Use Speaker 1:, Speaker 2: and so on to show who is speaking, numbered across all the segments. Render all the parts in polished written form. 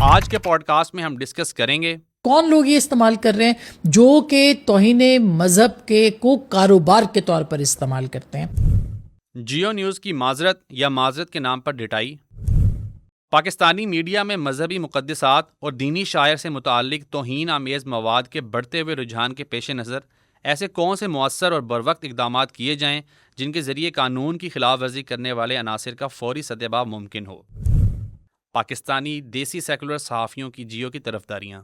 Speaker 1: آج کے pod cost میں ہم ڈسکس کریں گے
Speaker 2: کون لوگ یہ استعمال کر رہے ہیں جو کہ توہین مذہب کو کاروبار کے طور پر استعمال کرتے ہیں.
Speaker 1: جیو نیوز کی معذرت یا معذرت کے نام پر ڈٹائی. پاکستانی میڈیا میں مذہبی مقدسات اور دینی شاعر سے متعلق توہین آمیز مواد کے بڑھتے ہوئے رجحان کے پیش نظر ایسے کون سے مؤثر اور بروقت اقدامات کیے جائیں جن کے ذریعے قانون کی خلاف ورزی کرنے والے عناصر کا فوری سدباب ممکن ہو. پاکستانی دیسی سیکولر صحافیوں کی جیو کی طرفداریاں.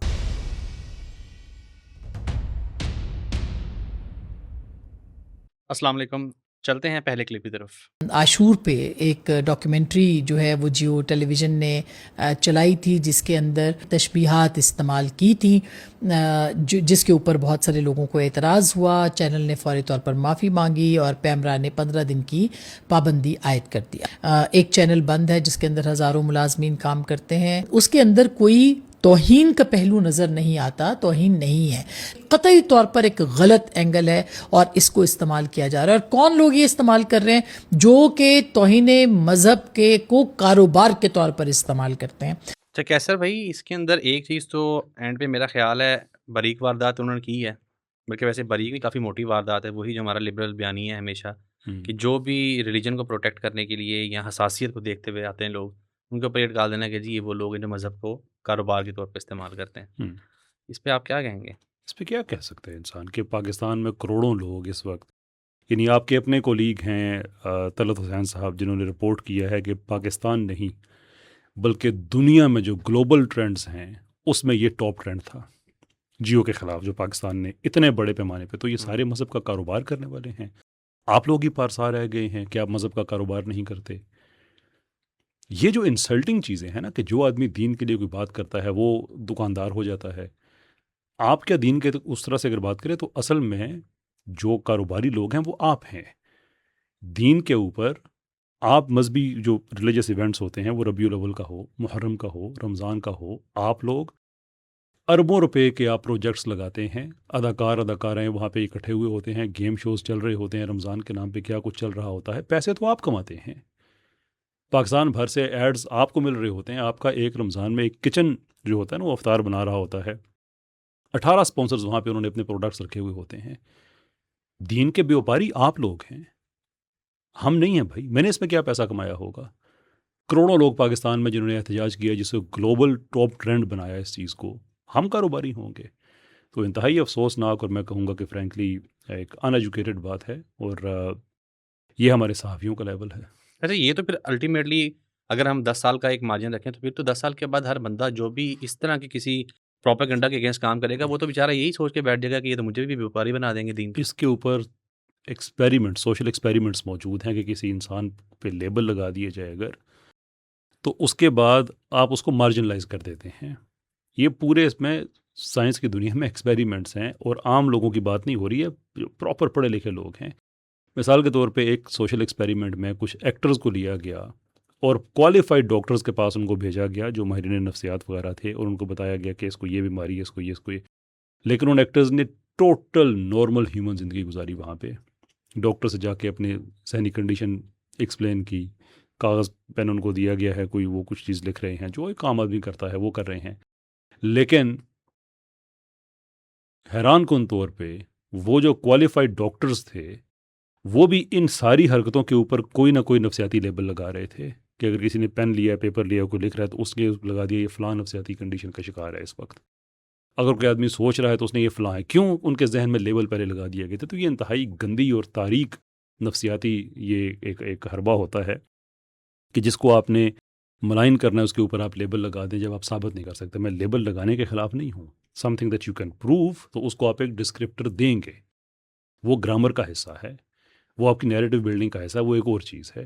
Speaker 1: السلام علیکم. چلتے ہیں پہلے کلپ کی طرف.
Speaker 2: عاشور پہ ایک ڈاکیومنٹری جو ہے وہ جیو ٹیلی ویژن نے چلائی تھی جس کے اندر تشبیہات استعمال کی تھیں جس کے اوپر بہت سارے لوگوں کو اعتراض ہوا. چینل نے فوری طور پر معافی مانگی اور پیمرا نے 15 دن کی پابندی عائد کر دیا. ایک چینل بند ہے جس کے اندر ہزاروں ملازمین کام کرتے ہیں. اس کے اندر کوئی توہین کا پہلو نظر نہیں آتا. توہین نہیں ہے, قطعی طور پر ایک غلط اینگل ہے اور اس کو استعمال کیا جا رہا ہے. اور کون لوگ یہ استعمال کر رہے ہیں جو کہ توہین مذہب کو کاروبار کے طور پر استعمال کرتے ہیں.
Speaker 1: اچھا کیسر بھائی, اس کے اندر ایک چیز تو اینڈ پہ میرا خیال ہے باریک واردات انہوں نے کی ہے, بلکہ ویسے باریک نہیں کافی موٹی واردات ہے. وہی جو ہمارا لبرل بیانی ہے ہمیشہ کہ جو بھی ریلیجن کو پروٹیکٹ کرنے کے لیے یا حساسیت کو دیکھتے ہوئے آتے ہیں لوگ, ان کے اوپر یہ ڈال دینا کہ جی یہ وہ لوگ ہیں جو مذہب کو کاروبار کے طور پہ استعمال کرتے ہیں. اس پہ آپ کیا کہیں گے؟
Speaker 3: اس پہ کیا کہہ سکتے ہیں انسان کہ پاکستان میں کروڑوں لوگ اس وقت, یعنی آپ کے اپنے کولیگ ہیں طلعت حسین صاحب جنہوں نے رپورٹ کیا ہے کہ پاکستان نہیں بلکہ دنیا میں جو گلوبل ٹرینڈز ہیں اس میں یہ ٹاپ ٹرینڈ تھا جیو کے خلاف جو پاکستان نے اتنے بڑے پیمانے پہ. تو یہ سارے مذہب کا کاروبار کرنے والے ہیں. آپ لوگ ہی پارسا رہ گئے ہیں کہ آپ مذہب کا کاروبار نہیں کرتے. یہ جو انسلٹنگ چیزیں ہیں نا کہ جو آدمی دین کے لیے کوئی بات کرتا ہے وہ دکاندار ہو جاتا ہے. آپ کیا دین کے اس طرح سے اگر بات کریں تو اصل میں جو کاروباری لوگ ہیں وہ آپ ہیں. دین کے اوپر آپ مذہبی جو ریلیجس ایونٹس ہوتے ہیں وہ ربیع الاول کا ہو, محرم کا ہو, رمضان کا ہو, آپ لوگ اربوں روپے کے آپ پروجیکٹس لگاتے ہیں. اداکاریں وہاں پہ اکٹھے ہوئے ہوتے ہیں, گیم شوز چل رہے ہوتے ہیں, رمضان کے نام پہ کیا کچھ چل رہا ہوتا ہے. پیسے تو آپ کماتے ہیں, پاکستان بھر سے ایڈز آپ کو مل رہے ہوتے ہیں. آپ کا ایک رمضان میں ایک کچن جو ہوتا ہے نا وہ افطار بنا رہا ہوتا ہے. 18 سپانسرز وہاں پہ انہوں نے اپنے پروڈکٹس رکھے ہوئے ہوتے ہیں. دین کے بیوپاری آپ لوگ ہیں, ہم نہیں ہیں بھائی. میں نے اس میں کیا پیسہ کمایا ہوگا؟ کروڑوں لوگ پاکستان میں جنہوں نے احتجاج کیا جسے گلوبل ٹاپ ٹرینڈ بنایا اس چیز کو, ہم کاروباری ہوں گے. تو انتہائی افسوسناک اور میں کہوں گا کہ فرینکلی ایک ان ایجوکیٹڈ بات ہے, اور یہ ہمارے صحافیوں کا لیول ہے.
Speaker 1: اچھا یہ تو پھر الٹیمیٹلی اگر ہم 10 سال کا ایک مارجن رکھیں تو پھر تو 10 سال کے بعد ہر بندہ جو بھی اس طرح کی کسی پروپیگنڈا کے اگینسٹ کام کرے گا وہ تو بیچارہ یہی سوچ کے بیٹھ جائے گا کہ یہ تو مجھے بھی بیوپاری بنا دیں گے دین کا.
Speaker 3: اس کے اوپر ایکسپیریمنٹ, سوشل ایکسپیریمنٹس موجود ہیں کہ کسی انسان پہ لیبل لگا دیے جائے اگر, تو اس کے بعد آپ اس کو مارجنلائز کر دیتے ہیں. یہ پورے اس میں سائنس کی دنیا میں ایکسپیریمنٹس ہیں اور عام لوگوں کی بات نہیں ہو رہی ہے, جو پراپر پڑھے لکھے لوگ ہیں. مثال کے طور پہ ایک سوشل ایکسپیریمنٹ میں کچھ ایکٹرز کو لیا گیا اور کوالیفائڈ ڈاکٹرز کے پاس ان کو بھیجا گیا جو ماہرین نفسیات وغیرہ تھے, اور ان کو بتایا گیا کہ اس کو یہ بیماری ہے, اس کو یہ. لیکن ان ایکٹرز نے ٹوٹل نارمل ہیومن زندگی گزاری وہاں پہ. ڈاکٹر سے جا کے اپنے ذہنی کنڈیشن ایکسپلین کی, کاغذ پین ان کو دیا گیا ہے, کوئی وہ کچھ چیز لکھ رہے ہیں جو ایک عام آدمی کرتا ہے وہ کر رہے ہیں. لیکن حیران کن طور پہ وہ جو کوالیفائڈ ڈاکٹرز تھے وہ بھی ان ساری حرکتوں کے اوپر کوئی نہ کوئی نفسیاتی لیبل لگا رہے تھے کہ اگر کسی نے پین لیا, پیپر لیا, کوئی لکھ رہا ہے تو اس نے لگا دیا یہ فلاں نفسیاتی کنڈیشن کا شکار ہے اس وقت. اگر کوئی آدمی سوچ رہا ہے تو اس نے یہ فلاں ہے. کیوں ان کے ذہن میں لیبل پہلے لگا دیا گیا تھا؟ تو یہ انتہائی گندی اور تاریک نفسیاتی یہ ایک حربہ ہوتا ہے کہ جس کو آپ نے ملائن کرنا ہے, اس کے اوپر آپ لیبل لگا دیں جب آپ ثابت نہیں کر سکتے. میں لیبل لگانے کے خلاف نہیں ہوں. Some thing that you can prove, تو اس کو آپ ایک ڈسکرپٹر دیں گے. وہ گرامر کا حصہ ہے, وہ آپ کی نیریٹو بلڈنگ کا حصہ ہے, وہ ایک اور چیز ہے.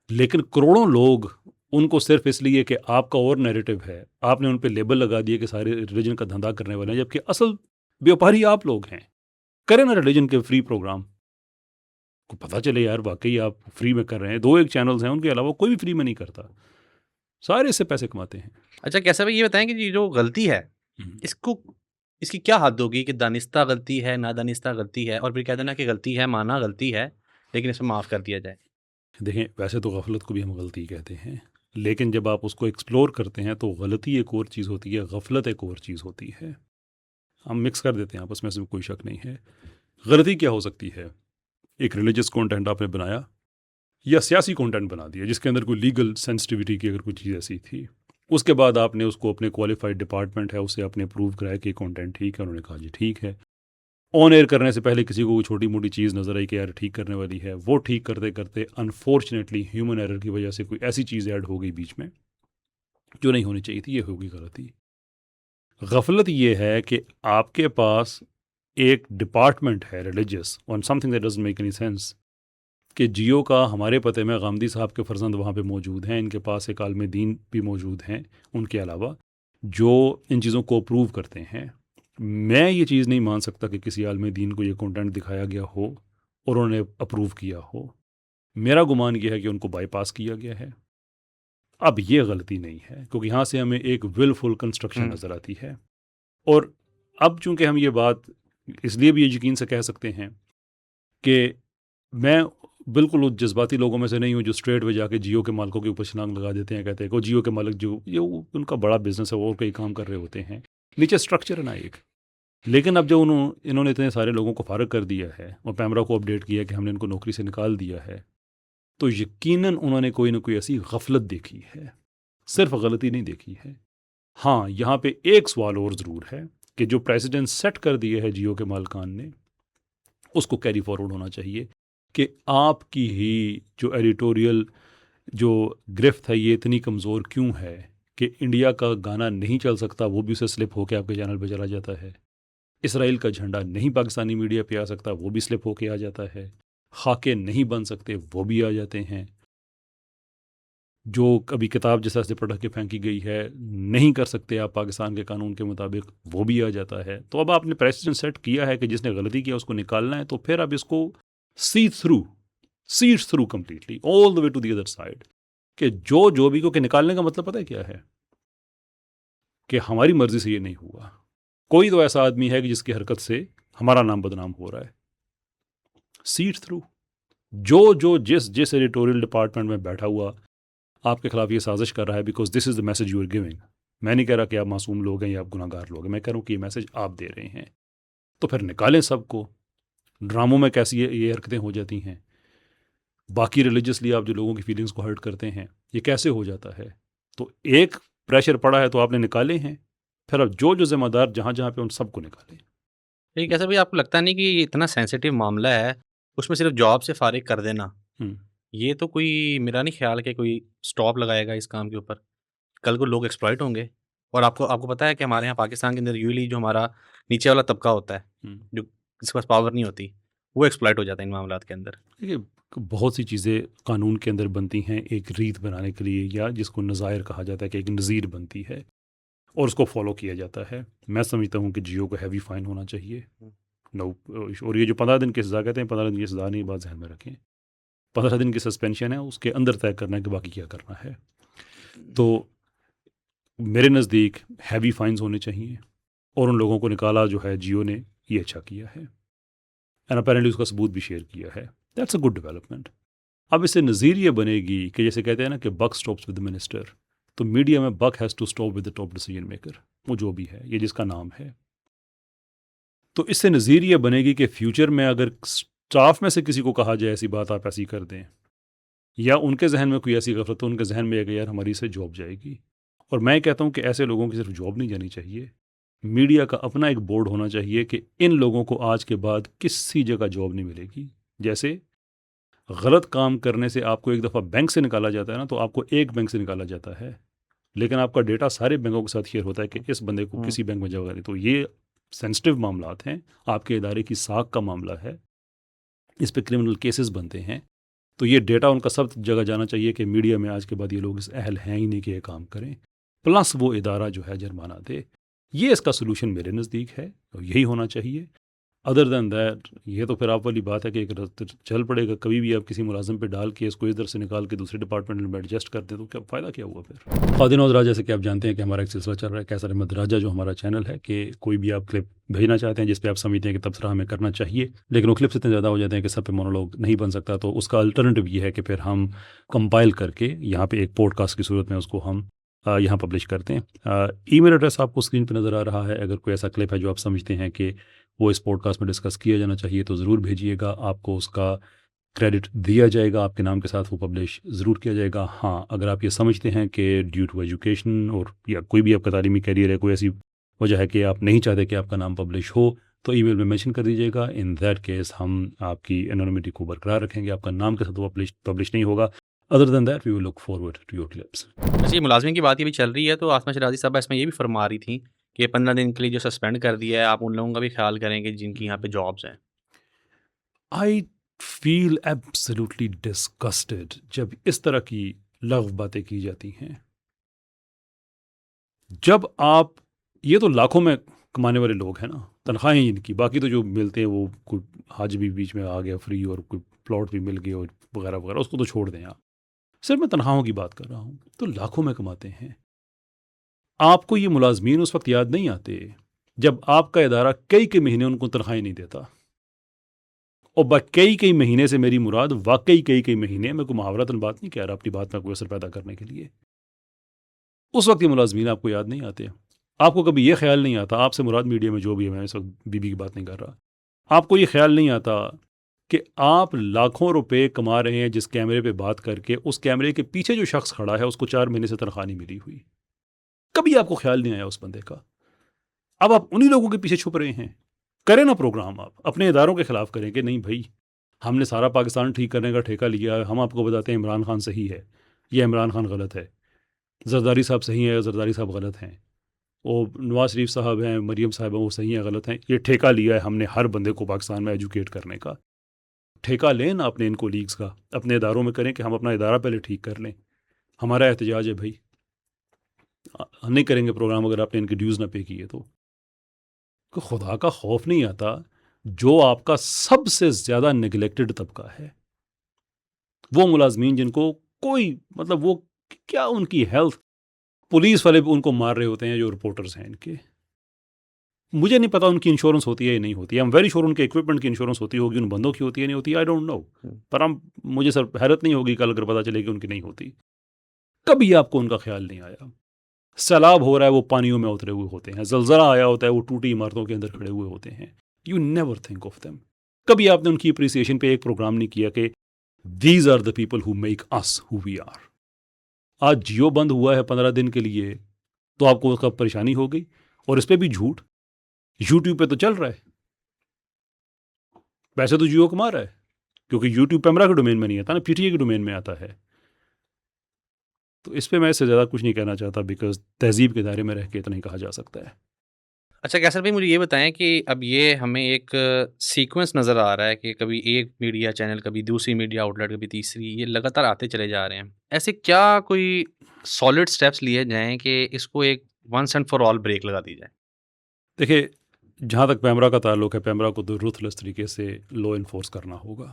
Speaker 3: لیکن کروڑوں لوگ ان کو صرف اس لیے کہ آپ کا اور نیریٹو ہے, آپ نے ان پہ لیبل لگا دیے کہ سارے ریلیجن کا دھندا کرنے والے ہیں, جبکہ اصل بیوپاری آپ لوگ ہیں. کریں نا ریلیجن کے فری پروگرام, کو پتہ چلے یار واقعی آپ فری میں کر رہے ہیں. 2 چینلز ہیں, ان کے علاوہ کوئی بھی فری میں نہیں کرتا, سارے اس سے پیسے کماتے ہیں.
Speaker 1: اچھا کیسا بھائی یہ بتائیں کہ یہ جو غلطی ہے اس کی کیا حد ہوگی کہ دانستہ غلطی ہے, نادانستہ غلطی ہے, اور پھر کہہ دینا کہ غلطی ہے, مانا غلطی ہے لیکن اس میں معاف کر دیا جائے؟
Speaker 3: دیکھیں ویسے تو غفلت کو بھی ہم غلطی کہتے ہیں, لیکن جب آپ اس کو ایکسپلور کرتے ہیں تو غلطی ایک اور چیز ہوتی ہے، غفلت ایک اور چیز ہوتی ہے. ہم مکس کر دیتے ہیں آپس میں، اس میں کوئی شک نہیں ہے. غلطی کیا ہو سکتی ہے؟ ایک ریلیجس کانٹینٹ آپ نے بنایا یا سیاسی کانٹینٹ بنا دیا جس کے اندر کوئی لیگل سینسٹیوٹی کی اگر کوئی چیز ایسی تھی، اس کے بعد آپ نے اس کو اپنے کوالیفائڈ ڈپارٹمنٹ ہے اسے آپ نے اپروو کرایا کہ یہ کانٹینٹ ٹھیک ہے، انہوں نے کہا جی ٹھیک ہے. آن ایئر کرنے سے پہلے کسی کو کوئی چھوٹی موٹی چیز نظر آئی کہ یار ٹھیک کرنے والی ہے، وہ ٹھیک کرتے کرتے انفارچونیٹلی ہیومن ایرر کی وجہ سے کوئی ایسی چیز ایڈ ہو گئی بیچ میں جو نہیں ہونی چاہیے تھی، یہ ہوگی غلطی. غفلت یہ ہے کہ آپ کے پاس ایک ڈپارٹمنٹ ہے religious on some thing that doesn't make any sense کہ جیو کا ہمارے پتے میں غامدی صاحب کے فرزند وہاں پہ موجود ہیں، ان کے پاس ایک عالم دین بھی موجود ہیں ان کے علاوہ جو ان چیزوں کو اپروو کرتے ہیں. میں یہ چیز نہیں مان سکتا کہ کسی عالم دین کو یہ کنٹینٹ دکھایا گیا ہو اور انہوں نے اپروو کیا ہو. میرا گمان یہ ہے کہ ان کو بائی پاس کیا گیا ہے. اب یہ غلطی نہیں ہے کیونکہ یہاں سے ہمیں ایک ولفل کنسٹرکشن نظر آتی ہے. اور اب چونکہ ہم یہ بات اس لیے بھی یقین سے کہہ سکتے ہیں کہ میں بالکل اس جذباتی لوگوں میں سے نہیں ہوں جو اسٹریٹ وے جا کے جیو کے مالکوں کے اوپر چھلانگ لگا دیتے ہیں، کہتے ہیں کہ جیو کے مالک جو یہ ان کا بڑا بزنس ہے، وہ اور کئی کام کر رہے ہوتے ہیں، نیچے اسٹرکچر ہے نا ایک. لیکن اب جو انہوں نے اتنے سارے لوگوں کو فارغ کر دیا ہے اور پیمرا کو اپڈیٹ کیا کہ ہم نے ان کو نوکری سے نکال دیا ہے، تو یقیناً انہوں نے کوئی نہ کوئی ایسی غفلت دیکھی ہے، صرف غلطی نہیں دیکھی ہے. ہاں یہاں پہ ایک سوال اور ضرور ہے کہ جو پریسیڈنٹ سیٹ کر دیے ہے جیو کے مالکان نے، اس کو کیری فارورڈ ہونا چاہیے کہ آپ کی ہی جو ایڈیٹوریل جو گرفت ہے یہ اتنی کمزور کیوں ہے کہ انڈیا کا گانا نہیں چل سکتا وہ بھی اسے سلپ ہو کے آپ کے چینل پہ چلا جاتا ہے. اسرائیل کا جھنڈا نہیں پاکستانی میڈیا پہ آ سکتا وہ بھی سلپ ہو کے آ جاتا ہے. خاکے نہیں بن سکتے وہ بھی آ جاتے ہیں. جو کبھی کتاب جیسا سے پڑھ کے پھینکی گئی ہے نہیں کر سکتے آپ پاکستان کے قانون کے مطابق، وہ بھی آ جاتا ہے. تو اب آپ نے پریسیڈنٹ سیٹ کیا ہے کہ جس نے غلطی کیا اس کو نکالنا ہے، تو پھر اب اس کو set through completely all the way to the other side کہ جو بھی کو کہ نکالنے کا مطلب پتہ ہے کیا ہے کہ ہماری مرضی سے یہ نہیں ہوا. کوئی تو ایسا آدمی ہے کہ جس کی حرکت سے ہمارا نام بدنام ہو رہا ہے. سیٹ تھرو جو جس ایڈیٹوریل ڈپارٹمنٹ میں بیٹھا ہوا آپ کے خلاف یہ سازش کر رہا ہے، because this is the message you are giving. میں نہیں کہہ رہا کہ آپ معصوم لوگ ہیں یا آپ گناہ گار لوگ ہیں، میں کہہ رہا ہوں کہ یہ میسج آپ دے رہے ہیں. تو پھر نکالیں سب کو. ڈراموں میں کیسی یہ حرکتیں ہو جاتی ہیں، باقی ریلیجسلی آپ جو لوگوں کی فیلنگس کو ہرٹ کرتے ہیں، یہ کیسے ہو جاتا ہے؟ تو ایک پریشر پڑا ہے تو آپ نے نکالے ہیں، پھر اب جو ذمہ دار جہاں پہ ان سب کو نکالیں.
Speaker 1: لیکن کیسا بھی آپ کو لگتا نہیں کہ یہ اتنا سینسیٹیو معاملہ ہے، اس میں صرف جاب سے فارغ کر دینا یہ تو کوئی میرا نہیں خیال کہ کوئی سٹاپ لگائے گا اس کام کے اوپر. کل کو لوگ ایکسپلائٹ ہوں گے. اور آپ کو پتہ ہے کہ ہمارے یہاں پاکستان کے اندر یوزلی جو ہمارا نیچے والا طبقہ ہوتا ہے، جو جس کے پاس پاور نہیں ہوتی، وہ ایکسپلائٹ ہو جاتا ہے ان معاملات کے اندر.
Speaker 3: دیکھیے بہت سی چیزیں قانون کے اندر بنتی ہیں ایک ریت بنانے کے لیے، یا جس کو نظائر کہا جاتا ہے کہ ایک نظیر بنتی ہے اور اس کو فالو کیا جاتا ہے. میں سمجھتا ہوں کہ جیو کو ہیوی فائن ہونا چاہیے. اور یہ جو 15 دن کی سزا کہتے ہیں، 15 دن کی سزا نہیں، بات ذہن میں رکھیں. 15 دن کی سسپینشن ہے، اس کے اندر طے کرنا ہے کہ باقی کیا کرنا ہے. تو میرے نزدیک ہیوی فائنز ہونے چاہیے، اور ان لوگوں کو نکالا جو ہے جیو نے، یہ اچھا کیا ہے. اینڈ اپیرنٹلی اس کا ثبوت بھی شیئر کیا ہے. That's a good development. اب اس سے نظیر یہ بنے گی کہ جیسے کہتے ہیں نا کہ buck stops with the minister, تو میڈیا میں buck has to stop with the top decision maker, وہ جو بھی ہے یہ جس کا نام ہے. تو اس سے نظیر یہ بنے گی کہ فیوچر میں اگر اسٹاف میں سے کسی کو کہا جائے ایسی بات آپ ایسی کر دیں، یا ان کے ذہن میں کوئی ایسی غفلت ہو، ان کے ذہن میں ہے کہ یار ہماری سے جاب جائے گی. اور میں کہتا ہوں کہ ایسے لوگوں کی صرف جاب نہیں جانی چاہیے، میڈیا کا اپنا ایک بورڈ ہونا چاہیے کہ ان لوگوں کو آج کے بعد کسی جگہ جاب نہیں ملے گی. جیسے غلط کام کرنے سے آپ کو ایک دفعہ بینک سے نکالا جاتا ہے نا، تو آپ کو ایک بینک سے نکالا جاتا ہے، لیکن آپ کا ڈیٹا سارے بینکوں کے ساتھ شیئر ہوتا ہے کہ اس بندے کو کسی بینک میں جگہ نہیں. تو یہ سینسٹیو معاملات ہیں، آپ کے ادارے کی ساکھ کا معاملہ ہے، اس پہ کرمنل کیسز بنتے ہیں. تو یہ ڈیٹا ان کا سب جگہ جانا چاہیے کہ میڈیا میں آج کے بعد یہ لوگ اس اہل ہیں ہی نہیں کہ یہ کام کریں، پلس وہ ادارہ جو ہے جرمانہ دے. یہ اس کا سلوشن میرے نزدیک ہے، اور یہی ہونا چاہیے. ادر دین دیٹ یہ تو پھر آپ والی بات ہے کہ ایک چل پڑے گا. کبھی بھی آپ کسی ملازم پہ ڈال کے اس کو ادھر سے نکال کے دوسرے ڈپارٹمنٹ میں ایڈجسٹ کر دیں تو کیا فائدہ کیا ہوا پھر. خواتین اور جیسے کہ آپ جانتے ہیں کہ ہمارا ایک سلسلہ چل رہا ہے کیسر احمد راجہ جو ہمارا چینل ہے کہ کوئی بھی آپ کلپ بھیجنا چاہتے ہیں جس پہ آپ سمجھتے ہیں کہ تبصرہ ہمیں کرنا چاہیے لیکن وہ کلپس اتنے زیادہ ہو جاتے ہیں کہ سب پہ مونولوگ نہیں بن سکتا. تو اس کا الٹرنیٹو یہ ہے کہ پھر ہم کمپائل کر کے یہاں پہ ایک پوڈ کاسٹ کی صورت میں اس کو ہم یہاں پبلش کرتے ہیں. ای میل ایڈریس آپ کو اسکرین پہ نظر آ رہا ہے. اگر کوئی ایسا کلپ ہے جو آپ سمجھتے ہیں کہ وہ اس پوڈ کاسٹ میں ڈسکس کیا جانا چاہیے تو ضرور بھیجیے گا. آپ کو اس کا کریڈٹ دیا جائے گا, آپ کے نام کے ساتھ وہ پبلش ضرور کیا جائے گا. ہاں اگر آپ یہ سمجھتے ہیں کہ ڈیو ٹو ایجوکیشن اور یا کوئی بھی آپ کا تعلیمی کیریئر ہے, کوئی ایسی وجہ ہے کہ آپ نہیں چاہتے کہ آپ کا نام پبلش ہو تو ای میل میں مینشن کر دیجیے گا. ان دیٹ کیس ہم آپ کی انونیمٹی کو برقرار رکھیں گے, آپ کا نام کے ساتھ وہ پبلش نہیں ہوگا. Other than that we will look forward to your clips.
Speaker 1: ویسے یہ ملازمین کی بات یہ بھی چل رہی ہے تو آسمہ شرازی صاحبہ اس میں یہ بھی فرما رہی تھیں کہ 15 دن کے لیے جو سسپینڈ کر دیا ہے آپ ان لوگوں کا بھی خیال کریں کہ جن کی یہاں پہ جابس ہیں.
Speaker 3: آئی فیل ایبسلیوٹلی ڈسگسٹڈ جب اس طرح کی لغو باتیں کی جاتی ہیں. جب آپ یہ تو لاکھوں میں کمانے والے لوگ ہیں نا, تنخواہیں ان کی, باقی تو جو ملتے ہیں وہ کوئی حج بھی بیچ میں آ گیا فری اور کوئی پلاٹ بھی مل گیا اور وغیرہ وغیرہ, اس کو تو چھوڑ دیں آپ. صرف میں تنخواہوں کی بات کر رہا ہوں تو لاکھوں میں کماتے ہیں. آپ کو یہ ملازمین اس وقت یاد نہیں آتے جب آپ کا ادارہ کئی مہینے ان کو تنخواہیں نہیں دیتا. اور کئی مہینے سے میری مراد واقعی کئی مہینے, میں کوئی محاورتاً بات نہیں کہہ رہا اپنی بات میں کوئی اثر پیدا کرنے کے لیے. اس وقت یہ ملازمین آپ کو یاد نہیں آتے. آپ کو کبھی یہ خیال نہیں آتا, آپ سے مراد میڈیا میں جو بھی ہے, میں اس وقت بی بی کی بات نہیں کر رہا, آپ کو یہ خیال نہیں آتا کہ آپ لاکھوں روپے کما رہے ہیں جس کیمرے پہ بات کر کے, اس کیمرے کے پیچھے جو شخص کھڑا ہے اس کو 4 مہینے سے تنخواہ نہیں ملی ہوئی. کبھی آپ کو خیال نہیں آیا اس بندے کا. اب آپ انہی لوگوں کے پیچھے چھپ رہے ہیں. کریں نا پروگرام, آپ اپنے اداروں کے خلاف کریں کہ نہیں بھائی ہم نے سارا پاکستان ٹھیک کرنے کا ٹھیکہ لیا ہے, ہم آپ کو بتاتے ہیں عمران خان صحیح ہے یا عمران خان غلط ہے, زرداری صاحب صحیح ہیں یا زرداری صاحب غلط ہیں, وہ نواز شریف صاحب ہیں, مریم صاحب ہیں, وہ صحیح ہیں غلط ہیں. یہ ٹھیکہ لیا ہے ہم نے ہر بندے کو پاکستان میں ایجوکیٹ کرنے کا. ٹھیکہ لیں نا اپنے ان کولیگز کا, اپنے اداروں میں کریں کہ ہم اپنا ادارہ پہلے ٹھیک کر لیں. ہمارا احتجاج ہے بھائی, ہم نہیں کریں گے پروگرام اگر آپ نے ان کے ڈیوز نہ پے کیے تو. کہ خدا کا خوف نہیں آتا جو آپ کا سب سے زیادہ نگلیکٹڈ طبقہ ہے, وہ ملازمین جن کو کوئی مطلب, وہ کیا ان کی ہیلتھ, پولیس والے بھی ان کو مار رہے ہوتے ہیں جو رپورٹرز ہیں ان کے. مجھے نہیں پتا ان کی انشورنس ہوتی ہے یا نہیں ہوتی ہے. ایم ویری شیور ان کے اکوپمنٹ کی انشورنس ہوتی ہوگی, ان بندوں کی ہوتی ہے نہیں ہوتی, آئی ڈونٹ نو. پر مجھے سر حیرت نہیں ہوگی کل اگر پتہ چلے کہ ان کی نہیں ہوتی. کبھی آپ کو ان کا خیال نہیں آیا. سیلاب ہو رہا ہے وہ پانیوں میں اترے ہوئے ہوتے ہیں, زلزلہ آیا ہوتا ہے وہ ٹوٹی عمارتوں کے اندر کھڑے ہوئے ہوتے ہیں. You never think of them. کبھی آپ نے ان کی اپریسیشن پہ ایک پروگرام نہیں کیا کہ these are the people who make us who we are. آج جیو بند ہوا ہے 15 دن کے لیے تو آپ کو اس کا پریشانی ہو گئی, اور اس پہ بھی جھوٹ. یوٹیوب پہ تو چل رہا ہے, ویسے تو جیو کما رہا ہے کیونکہ یوٹیوب پیمرا کے ڈومین میں نہیں آتا نا, پی ٹی اے کے ڈومین میں آتا ہے. تو اس پہ میں اس سے زیادہ کچھ نہیں کہنا چاہتا بیکاز تہذیب کے دائرے میں رہ کے اتنا ہی کہا جا سکتا ہے.
Speaker 1: اچھا کیسر بھائی مجھے یہ بتائیں کہ اب یہ ہمیں ایک سیکوینس نظر آ رہا ہے کہ کبھی ایک میڈیا چینل, کبھی دوسری میڈیا آؤٹ لیٹ, کبھی تیسری, یہ لگاتار آتے چلے جا رہے ہیں. ایسے کیا کوئی سالڈ سٹیپس لیے جائیں کہ اس کو ایک once and for all brake لگا دی جائے؟
Speaker 3: دیکھیے جہاں تک پیمرا کا تعلق ہے, پیمرا کو تو رuthless طریقے سے لو انفورس کرنا ہوگا,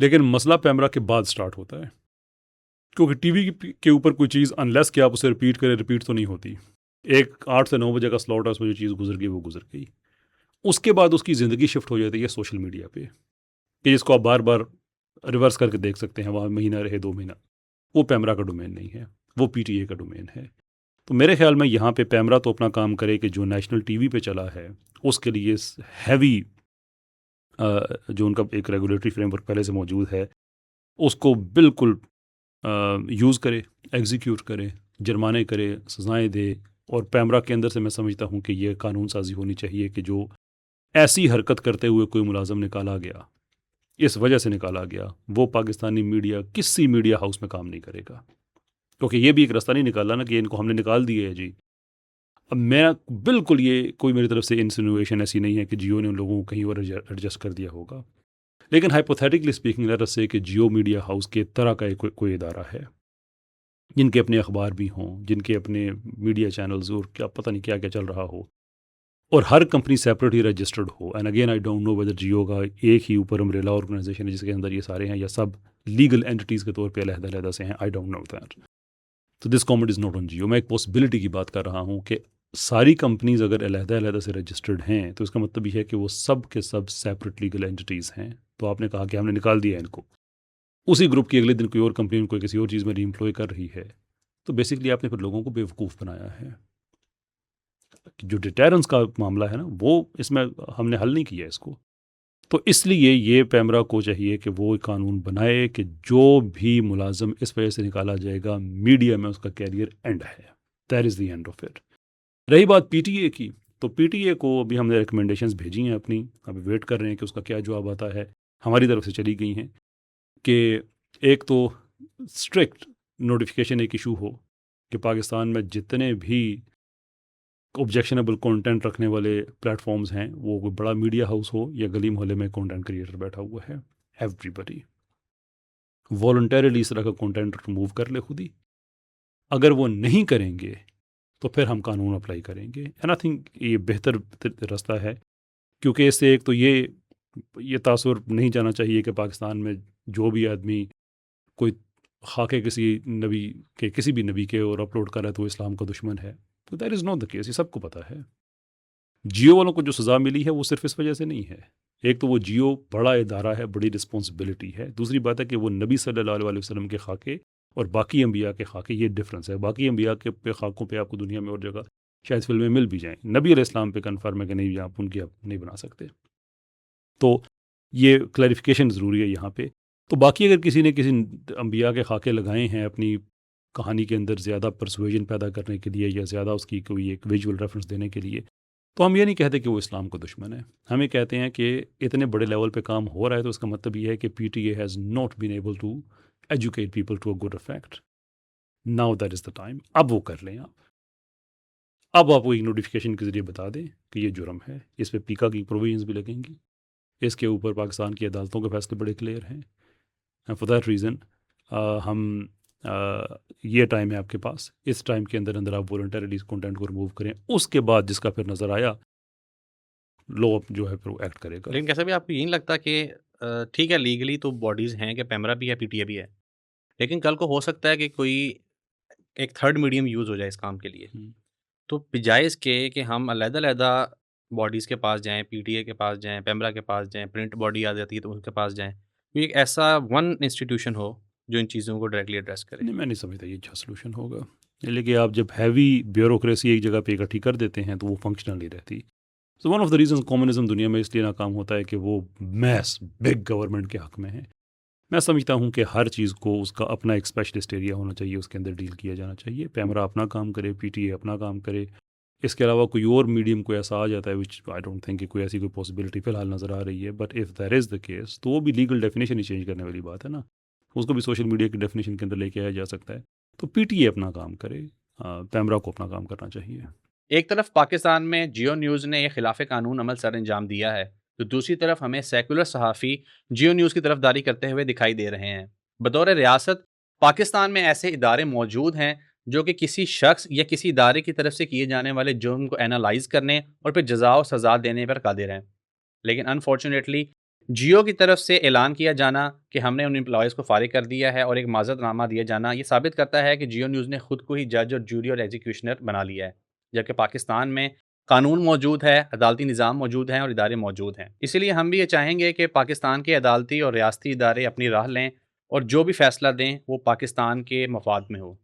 Speaker 3: لیکن مسئلہ پیمرا کے بعد سٹارٹ ہوتا ہے. کیونکہ ٹی وی کے اوپر کوئی چیز انلیس کہ آپ اسے ریپیٹ کریں, ریپیٹ تو نہیں ہوتی. ایک 8 سے 9 بجے کا سلاٹ ہے, اس میں جو چیز گزر گئی وہ گزر گئی. اس کے بعد اس کی زندگی شفٹ ہو جاتی ہے سوشل میڈیا پہ, کہ جس کو آپ بار بار ریورس کر کے دیکھ سکتے ہیں, وہاں مہینہ رہے 2 مہینہ. وہ پیمرا کا ڈومین نہیں ہے, وہ پی ٹی اے کا ڈومین ہے. تو میرے خیال میں یہاں پہ پیمرا تو اپنا کام کرے کہ جو نیشنل ٹی وی پہ چلا ہے اس کے لیے ہیوی جو ان کا ایک ریگولیٹری فریم ورک پہلے سے موجود ہے اس کو بالکل یوز کرے, ایگزیکیوٹ کرے, جرمانے کرے, سزائیں دے. اور پیمرا کے اندر سے میں سمجھتا ہوں کہ یہ قانون سازی ہونی چاہیے کہ جو ایسی حرکت کرتے ہوئے کوئی ملازم نکالا گیا, اس وجہ سے نکالا گیا, وہ پاکستانی میڈیا کسی میڈیا ہاؤس میں کام نہیں کرے گا. کیونکہ یہ بھی ایک راستہ نہیں نکالا نا کہ ان کو ہم نے نکال دیا ہے جی. اب میں بالکل یہ کوئی میری طرف سے انسینویشن ایسی نہیں ہے کہ جیو نے ان لوگوں کو کہیں اور ایڈجسٹ کر دیا ہوگا, لیکن ہائپوتھیٹکلی اسپیکنگ لیٹ اس سے کہ جیو میڈیا ہاؤس کے طرح کا کوئی ادارہ ہے جن کے اپنے اخبار بھی ہوں, جن کے اپنے میڈیا چینلز اور کیا پتہ نہیں کیا کیا چل رہا ہو, اور ہر کمپنی سیپریٹلی رجسٹرڈ ہو. And again I don't know whether Geo کا ایک ہی اوپر امبریلا آرگنائزیشن ہے جس کے اندر یہ سارے ہیں یا سب لیگل اینٹیز کے طور پہ علیحدہ علیحدہ سے ہیں. I don't know that. تو this comment is not on Geo. میں ایک پاسبلٹی کی بات کر رہا ہوں کہ ساری کمپنیز اگر علیحدہ علیحدہ سے رجسٹرڈ ہیں تو اس کا مطلب یہ ہے کہ وہ سب کے سب سیپریٹ لیگل اینٹیز ہیں. تو آپ نے کہا کہ ہم نے نکال دیا ان کو, اسی گروپ کی اگلے دن کوئی اور کمپنی کوئی کسی اور چیز میں ری امپلوائے کر رہی ہے, تو بیسکلی آپ نے پھر لوگوں کو بیوقوف بنایا ہے. جو ڈیٹیرنس کا معاملہ ہے نا, وہ اس میں ہم نے حل نہیں کیا اس کو. تو اس لیے یہ پیمرا کو چاہیے کہ وہ قانون بنائے کہ جو بھی ملازم اس وجہ سے نکالا جائے گا میڈیا میں اس کا کیریئر اینڈ ہے. That is the end of it. رہی بات پی ٹی اے کی, تو پی ٹی اے کو ابھی ہم نے ریکمنڈیشنز بھیجی ہیں اپنی, ابھی ویٹ کر رہے ہیں کہ اس کا کیا جواب آتا ہے. ہماری طرف سے چلی گئی ہیں کہ ایک تو اسٹرکٹ نوٹیفیکیشن ایک ایشو ہو کہ پاکستان میں جتنے بھی آبجیکشنیبل کانٹینٹ رکھنے والے پلیٹ فارمز ہیں, وہ کوئی بڑا میڈیا ہاؤس ہو یا گلی محلے میں کانٹینٹ کریٹر بیٹھا ہوا ہے, ایوری بڈی والنٹیرلی اس طرح کا کانٹینٹ ریموو کر لے خود ہی. اگر وہ نہیں کریں گے تو پھر ہم قانون اپلائی کریں گے. اینڈ آئی تھنک یہ بہتر راستہ ہے, کیونکہ اس سے ایک تو یہ تاثر نہیں جانا چاہیے کہ پاکستان میں جو بھی آدمی کوئی خاکے کسی بھی نبی کے اور اپلوڈ کر رہا ہے تو وہ اسلام کا دشمن ہے. تو that is not the case, یہ سب کو پتہ ہے. جیو والوں کو جو سزا ملی ہے وہ صرف اس وجہ سے نہیں ہے. ایک تو وہ جیو بڑا ادارہ ہے, بڑی رسپانسبلٹی ہے. دوسری بات ہے کہ وہ نبی صلی اللہ علیہ وسلم کے خاکے اور باقی انبیاء کے خاکے, یہ ڈفرینس ہے. باقی انبیاء کے خاکوں پہ آپ کو دنیا میں اور جگہ شاید فلمیں مل بھی جائیں, نبی علیہ السلام پہ کنفرم ہے کہ نہیں, آپ ان کی آپ نہیں بنا سکتے. تو یہ کلیریفیکیشن ضروری ہے یہاں پہ. تو باقی اگر کسی نے کسی انبیاء کے خاکے لگائے ہیں اپنی کہانی کے اندر زیادہ پرسویژن پیدا کرنے کے لیے یا زیادہ اس کی کوئی ایک ویژول ریفرنس دینے کے لیے, تو ہم یہ نہیں کہتے کہ وہ اسلام کا دشمن ہے. ہم یہ کہتے ہیں کہ اتنے بڑے لیول پہ کام ہو رہا ہے تو اس کا مطلب یہ ہے کہ P T A has not been able to educate people to a good effect. Now that is the time. اب وہ کر لیں. اب آپ کو ایک نوٹیفیکیشن کے ذریعے بتا دیں کہ یہ جرم ہے. اس پہ پیکا کی پروویژنس بھی لگیں گی. اس کے اوپر پاکستان کی عدالتوں کے فیصلے بڑے کلیئر ہیں. فار دیٹ ریزن ہم یہ ٹائم ہے آپ کے پاس, اس ٹائم کے اندر آپ والنٹریلی اس کانٹینٹ کو ریموو کریں. اس کے بعد جس کا پھر نظر آیا لو جو ہے پھر وہ ایکٹ کرے گا.
Speaker 1: لیکن کیسا بھی آپ کو یہ نہیں لگتا کہ ٹھیک ہے لیگلی تو باڈیز ہیں کہ پیمرا بھی ہے پی ٹی اے بھی ہے, لیکن کل کو ہو سکتا ہے کہ کوئی ایک تھرڈ میڈیم یوز ہو جائے اس کام کے لیے, تو بجائے اس کے کہ ہم علیحدہ علیحدہ باڈیز کے پاس جائیں, پی ٹی اے کے پاس جائیں, پیمرا کے پاس جائیں, پرنٹ باڈی آ جاتی ہے تو ان کے پاس جائیں, کوئی ایک ایسا ون انسٹیٹیوشن ہو جو ان چیزوں کو ڈائریکٹلی ایڈریس کرے.
Speaker 3: نہیں, میں نہیں سمجھتا یہ اچھا سلوشن ہوگا. لیکن آپ جب ہیوی بیوروکریسی ایک جگہ پہ اکٹھی کر دیتے ہیں تو وہ فنکشنل نہیں رہتی. So one of the reasons communism دنیا میں اس لیے ناکام ہوتا ہے کہ وہ میس بگ گورنمنٹ کے حق میں ہے. میں سمجھتا ہوں کہ ہر چیز کو اس کا اپنا ایک اسپیشلسٹ ایریا ہونا چاہیے, اس کے اندر ڈیل کیا جانا چاہیے. پیمرا اپنا کام کرے, پی ٹی اے اپنا کام کرے. اس کے علاوہ کوئی اور میڈیم کوئی ایسا آ جاتا ہے وچ آئی ڈونٹ تھنک کہ کوئی ایسی کوئی پاسبلٹی فی الحال نظر آ رہی ہے. But if there is the case تو وہ بھی لیگل ڈیفینیشن ہی چینج کرنے والی بات ہے نا, اس کو بھی سوشل میڈیا کی ڈیفینیشن کے اندر لے کے آیا جا سکتا ہے. تو پی ٹی اے اپنا کام کرے, پیمرا کو اپنا کام کرنا چاہیے.
Speaker 1: ایک طرف پاکستان میں جیو نیوز نے یہ خلاف قانون عمل سر انجام دیا ہے, تو دوسری طرف ہمیں سیکولر صحافی جیو نیوز کی طرفداری کرتے ہوئے دکھائی دے رہے ہیں. بطور ریاست پاکستان میں ایسے ادارے موجود ہیں جو کہ کسی شخص یا کسی ادارے کی طرف سے کیے جانے والے جرم کو اینالائز کرنے اور پھر جزا و سزا دینے پر قادر ہیں. لیکن انفارچونیٹلی جیو کی طرف سے اعلان کیا جانا کہ ہم نے ان امپلائیز کو فارغ کر دیا ہے اور ایک معذرت نامہ دیا جانا, یہ ثابت کرتا ہے کہ جیو نیوز نے خود کو ہی جج اور جوری اور ایگزیکیوشنر بنا لیا ہے, جبکہ پاکستان میں قانون موجود ہے, عدالتی نظام موجود ہیں اور ادارے موجود ہیں. اسی لیے ہم بھی یہ چاہیں گے کہ پاکستان کے عدالتی اور ریاستی ادارے اپنی راہ لیں اور جو بھی فیصلہ دیں وہ پاکستان کے مفاد میں ہو.